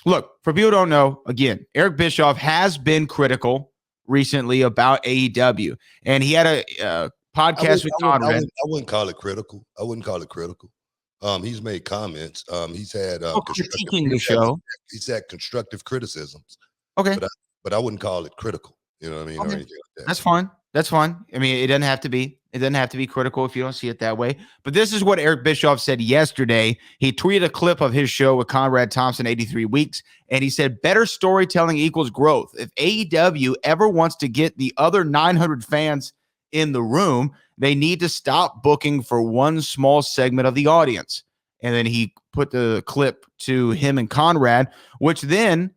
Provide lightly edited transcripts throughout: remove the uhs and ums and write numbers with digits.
Look, for people who don't know, again, Eric Bischoff has been critical recently about AEW, and he had a podcast with Conrad. I wouldn't call it critical. I wouldn't call it critical. He's made comments. He's had critiquing the show. He's had constructive criticisms. Okay, but I wouldn't call it critical. You know what I mean? Okay. Or anything like that. That's fine. That's fine. I mean, it doesn't have to be. It doesn't have to be critical if you don't see it that way. But this is what Eric Bischoff said yesterday. He tweeted a clip of his show with Conrad Thompson, 83 Weeks, and he said, better storytelling equals growth. If AEW ever wants to get the other 900 fans in the room, they need to stop booking for one small segment of the audience. And then he put the clip to him and Conrad, which then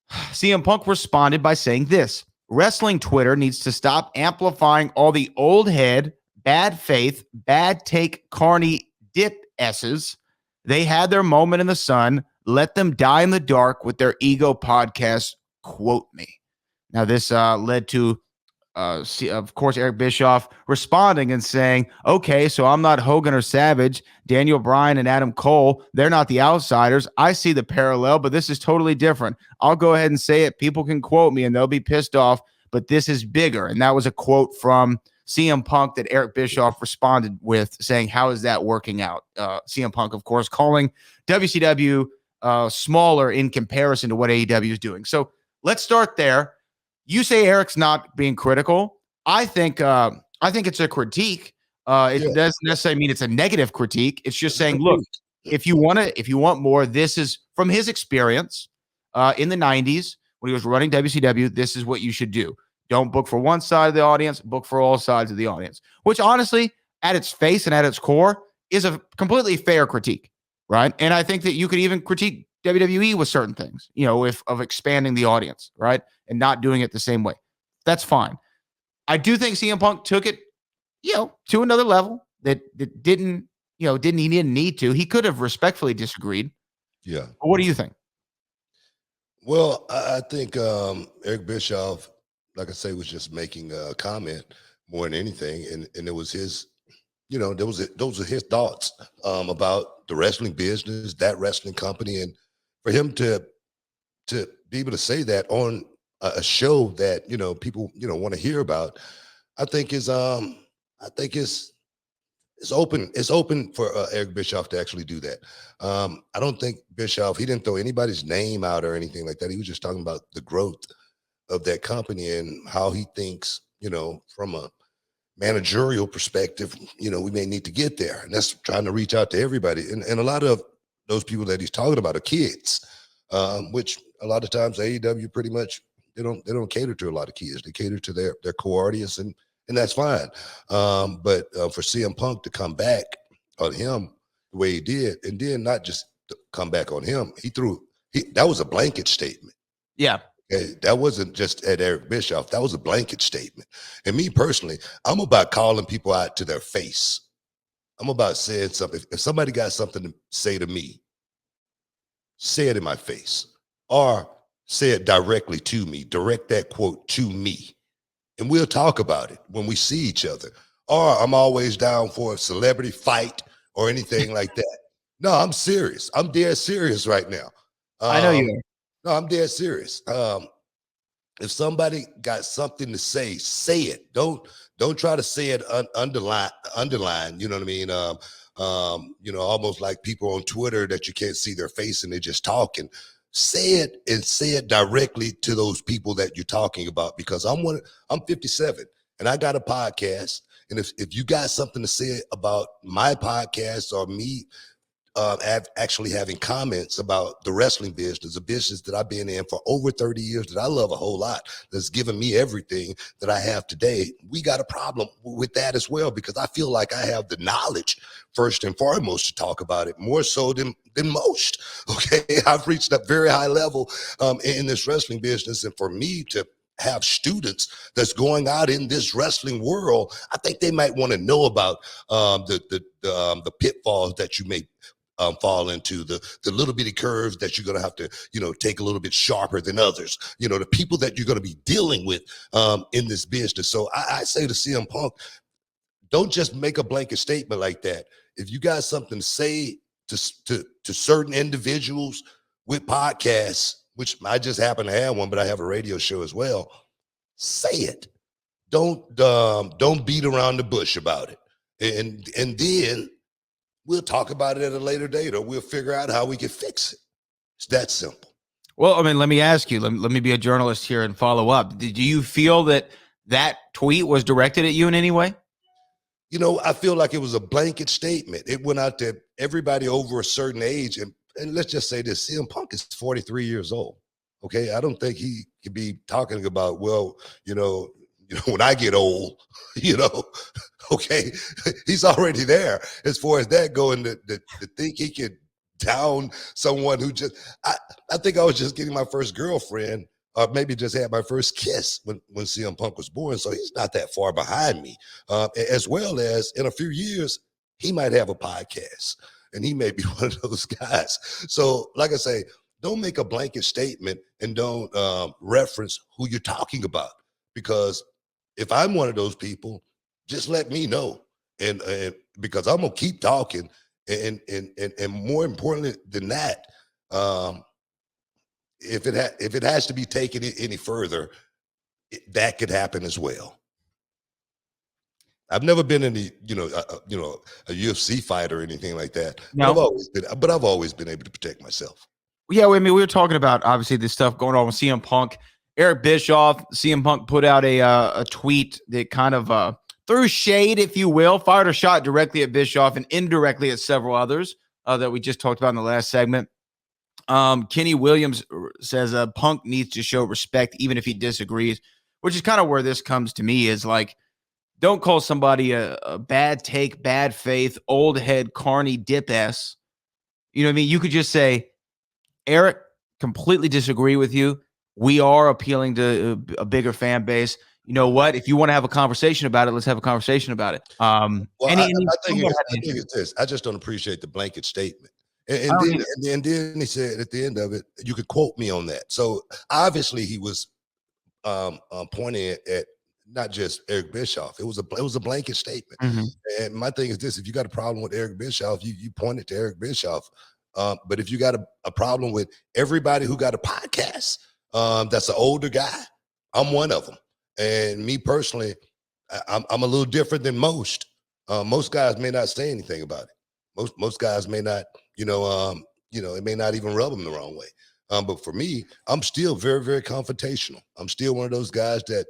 CM Punk responded by saying this: wrestling Twitter needs to stop amplifying all the old head, bad faith, bad take, carny dip S's. They had their moment in the sun. Let them die in the dark with their ego podcast. Quote me. Now, this led to, of course, Eric Bischoff responding and saying, okay, so I'm not Hogan or Savage. Daniel Bryan and Adam Cole, they're not the outsiders. I see the parallel, but this is totally different. I'll go ahead and say it. People can quote me and they'll be pissed off, but this is bigger. And that was a quote from CM Punk that Eric Bischoff responded with, saying, how is that working out? CM Punk, of course, calling WCW smaller in comparison to what AEW is doing. So let's start there. You say Eric's not being critical. I think it's a critique. It doesn't necessarily mean it's a negative critique. It's just saying, look, if you want more, this is from his experience in the 90s when he was running WCW. This is what you should do. Don't book for one side of the audience, book for all sides of the audience, which honestly, at its face and at its core, is a completely fair critique, right? And I think that you could even critique WWE with certain things, of expanding the audience, right? And not doing it the same way. That's fine. I do think CM Punk took it, to another level that didn't need to. He could have respectfully disagreed. Yeah. But what do you think? Well, I think Eric Bischoff, like I say, was just making a comment more than anything. And it was his, those are his thoughts about the wrestling business, that wrestling company. And for him to be able to say that on a show that, people, want to hear about, I think is it's open for Eric Bischoff to actually do that. I don't think Bischoff, he didn't throw anybody's name out or anything like that. He was just talking about the growth of that company and how he thinks, from a managerial perspective, we may need to get there. And that's trying to reach out to everybody. And a lot of those people that he's talking about are kids, which a lot of times AEW pretty much, they don't cater to a lot of kids. They cater to their core audience, and that's fine. But for CM Punk to come back on him the way he did, and then not just come back on him, that was a blanket statement. Yeah. That wasn't just at Eric Bischoff. That was a blanket statement. And me personally, I'm about calling people out to their face. I'm about saying something. If somebody got something to say to me, say it in my face, or say it directly to me. Direct that quote to me. And we'll talk about it when we see each other. Or I'm always down for a celebrity fight or anything like that. No, I'm serious. I'm dead serious right now. I know you are. No, I'm dead serious. If somebody got something to say it. Don't try to say it underline. You know what I mean? Almost like people on Twitter that you can't see their face and they're just talking. Say it and say it directly to those people that you're talking about, because I'm 57 and I got a podcast. And if you got something to say about my podcast or me actually having comments about the wrestling business, a business that I've been in for over 30 years, that I love a whole lot, that's given me everything that I have today, we got a problem with that as well, because I feel like I have the knowledge first and foremost to talk about it, more so than most. Okay, I've reached a very high level in this wrestling business, and for me to have students that's going out in this wrestling world, I think they might want to know about the pitfalls that you may fall into, the little bitty curves that you're going to have to, take a little bit sharper than others, the people that you're going to be dealing with in this business. So I say to CM Punk, don't just make a blanket statement like that. If you got something to say to certain individuals with podcasts, which I just happen to have one, but I have a radio show as well. Say it. Don't beat around the bush about it. And then we'll talk about it at a later date, or we'll figure out how we can fix it. It's that simple. Well, I mean, let me ask you, let me be a journalist here and follow up. Do you feel that tweet was directed at you in any way? You know, I feel like it was a blanket statement. It went out to everybody over a certain age. And let's just say this, CM Punk is 43 years old. Okay. I don't think he could be talking about, well, when I get old, okay, he's already there as far as that going to think he could down someone who I think I was just getting my first girlfriend, or maybe just had my first kiss when CM Punk was born. So he's not that far behind me, as well as in a few years, he might have a podcast and he may be one of those guys. So like I say, don't make a blanket statement and don't reference who you're talking about, because if I'm one of those people, just let me know. And because I'm going to keep talking. And more importantly than that, if it has to be taken any further, that could happen as well. I've never been in a UFC fight or anything like that. No. But I've always been able to protect myself. Yeah, I mean, we were talking about obviously this stuff going on with CM Punk. Eric Bischoff, CM Punk put out a tweet that kind of threw shade, if you will, fired a shot directly at Bischoff and indirectly at several others that we just talked about in the last segment. Kenny Williams says Punk needs to show respect even if he disagrees, which is kind of where this comes to me, is like, don't call somebody a bad take, bad faith, old head, carny dip ass. You know what I mean? You could just say, Eric, completely disagree with you. We are appealing to a bigger fan base. You know what? If you want to have a conversation about it, let's have a conversation about it. I think it's this. I just don't appreciate the blanket statement. And then he said at the end of it, you could quote me on that. So obviously he was pointing at not just Eric Bischoff. It was a blanket statement. Mm-hmm. And my thing is this: if you got a problem with Eric Bischoff, you point it to Eric Bischoff. But if you got a problem with everybody who got a podcast, that's an older guy, I'm one of them. And me personally, I'm a little different than most. Most guys may not say anything about it. Most guys may not, it may not even rub them the wrong way. But for me, I'm still very, very confrontational. I'm still one of those guys that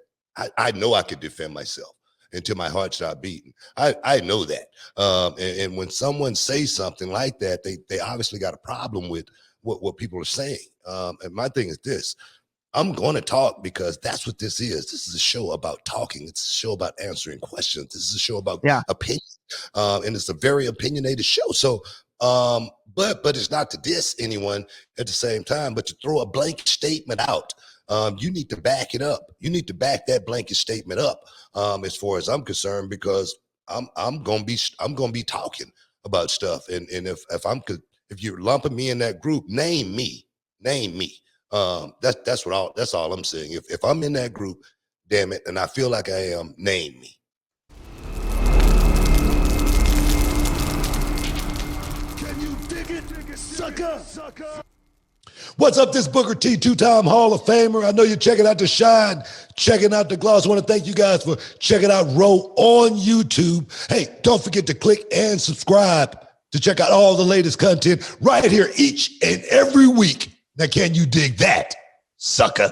I know I could defend myself until my heart stopped beating. I know that. And when someone says something like that, they obviously got a problem with what people are saying. And my thing is this: I'm going to talk because that's what this is. This is a show about talking. It's a show about answering questions. This is a show about opinion. And it's a very opinionated show. So, but it's not to diss anyone at the same time, but to throw a blanket statement out. You need to back it up. You need to back that blanket statement up, as far as I'm concerned, because I'm gonna be talking about stuff. And if you're lumping me in that group, name me. That's all I'm saying. If I'm in that group, damn it, and I feel like I am, name me. Can you dig it, sucker? What's up, this Booker T, two-time Hall of Famer. I know you're checking out The Shine, checking out The Gloss. I want to thank you guys for checking out Row on YouTube. Hey, don't forget to click and subscribe to check out all the latest content right here each and every week. Now, can you dig that, sucker?